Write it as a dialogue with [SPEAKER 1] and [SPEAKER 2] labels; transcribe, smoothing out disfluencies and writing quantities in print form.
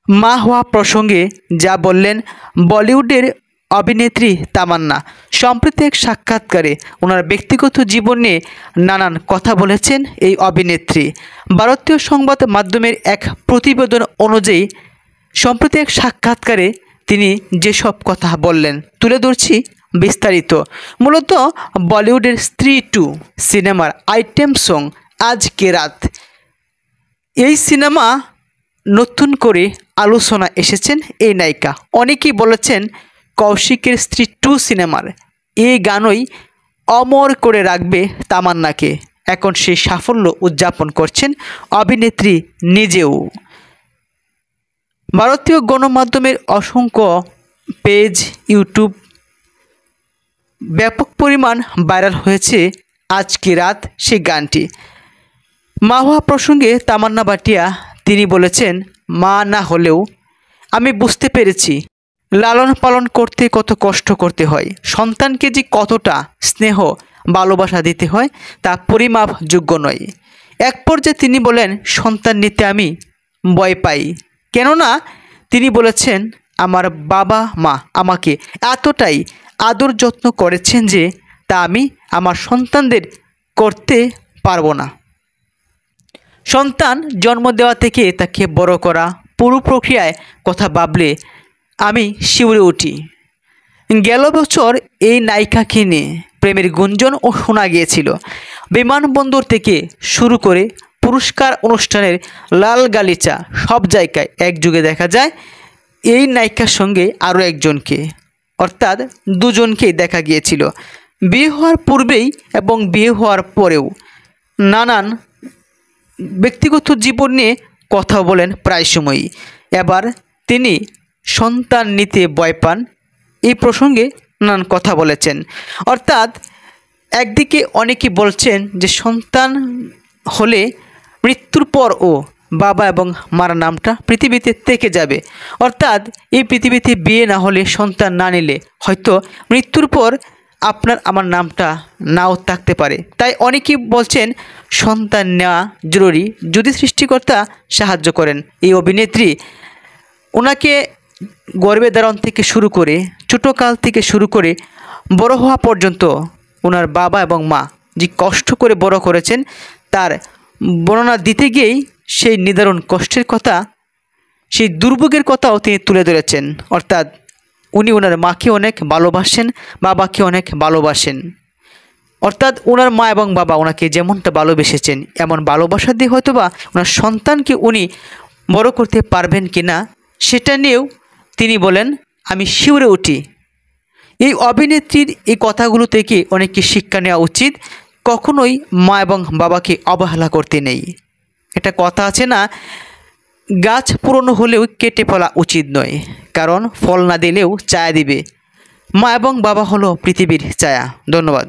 [SPEAKER 1] মা হওয়া প্রসঙ্গে যা বললেন বলিউডের অভিনেত্রী তামান্না। সম্প্রতি এক সাক্ষাৎকারে ওনার ব্যক্তিগত জীবন নিয়ে নানান কথা বলেছেন এই অভিনেত্রী। ভারতীয় সংবাদ মাধ্যমের এক প্রতিবেদন অনুযায়ী সম্প্রতি এক সাক্ষাৎকারে তিনি যেসব কথা বললেন তুলে ধরছি বিস্তারিত। মূলত বলিউডের স্ত্রী 2 সিনেমার আইটেম সং আজকে রাত, এই সিনেমা নতুন করে আলোচনা এসেছেন এই নায়িকা। অনেকেই বলেছেন কৌশিকের স্ত্রী 2 সিনেমার এই গানই অমর করে রাখবে তামান্নাকে। এখন সেই সাফল্য উদযাপন করছেন অভিনেত্রী নিজেও। ভারতীয় গণমাধ্যমের অসংখ্য পেজ, ইউটিউব ব্যাপক পরিমাণ ভাইরাল হয়েছে আজকে রাত সেই গানটি। মা হওয়া প্রসঙ্গে তামান্না ভাটিয়া তিনি বলেছেন, মা না হলেও আমি বুঝতে পেরেছি লালন পালন করতে কত কষ্ট করতে হয়, সন্তানকে যে কতটা স্নেহ ভালোবাসা দিতে হয় তা পরিমাপযোগ্য নয়। এক পর্যায়ে তিনি বলেন, সন্তান নিতে আমি ভয় পাই, কেননা তিনি বলেছেন আমার বাবা মা আমাকে এতটাই আদর যত্ন করেছেন যে তা আমি আমার সন্তানদের করতে পারবো না। সন্তান জন্ম দেওয়া থেকে তাকে বড় করা পুরো প্রক্রিয়ায় কথা ভাবলে আমি শিউরে উঠি। গেল বছর এই নায়িকাকে নিয়ে প্রেমের গুঞ্জনও শোনা গিয়েছিল। বিমানবন্দর থেকে শুরু করে পুরস্কার অনুষ্ঠানের লাল গালিচা সব জায়গায় একযোগে দেখা যায় এই নায়িকার সঙ্গে আরও একজনকে, অর্থাৎ দুজনকেই দেখা গিয়েছিল। বিয়ে হওয়ার পূর্বেই এবং বিয়ে হওয়ার পরেও নানান ব্যক্তিগত জীবন নিয়ে কথা বলেন প্রায় সময়ই। এবার তিনি সন্তান নিতে ভয় পান এই প্রসঙ্গে নানান কথা বলেছেন। অর্থাৎ একদিকে অনেকে বলছেন যে সন্তান হলে মৃত্যুর পরও বাবা এবং মার নামটা পৃথিবীতে থেকে যাবে। অর্থাৎ এই পৃথিবীতে বিয়ে না হলে, সন্তান না নিলে হয়তো মৃত্যুর পর আপনার আমার নামটা নাও থাকতে পারে। তাই অনেকেই বলছেন সন্তান নেওয়া জরুরি যদি সৃষ্টিকর্তা সাহায্য করেন। এই অভিনেত্রী ওনাকে গর্ভে ধারণ থেকে শুরু করে ছোটোকাল থেকে শুরু করে বড় হওয়া পর্যন্ত ওনার বাবা এবং মা যে কষ্ট করে বড় করেছেন তার বর্ণনা দিতে গিয়েই সেই নিদারুণ কষ্টের কথা, সেই দুর্ভোগের কথাও তিনি তুলে ধরেছেন। অর্থাৎ উনি ওনার মাকে অনেক ভালোবাসেন, বাবাকে অনেক ভালোবাসেন। অর্থাৎ ওনার মা এবং বাবা ওনাকে যেমনটা ভালোবেসেছেন এমন ভালোবাসা দিয়ে হয়তো বা ওনার সন্তানকে উনি বড় করতে পারবেন কি না সেটা নিয়েও তিনি বলেন আমি শিউরে উঠি। এই অভিনেত্রীর এই কথাগুলো থেকে অনেককে শিক্ষা নেওয়া উচিত। কখনোই মা এবং বাবাকে অবহেলা করতে নেই। একটা কথা আছে না, গাছ পুরনো হলেও কেটে ফেলা উচিত নয়, কারণ ফল না দিলেও ছায়া দিবে। মা এবং বাবা হলো পৃথিবীর ছায়া। ধন্যবাদ।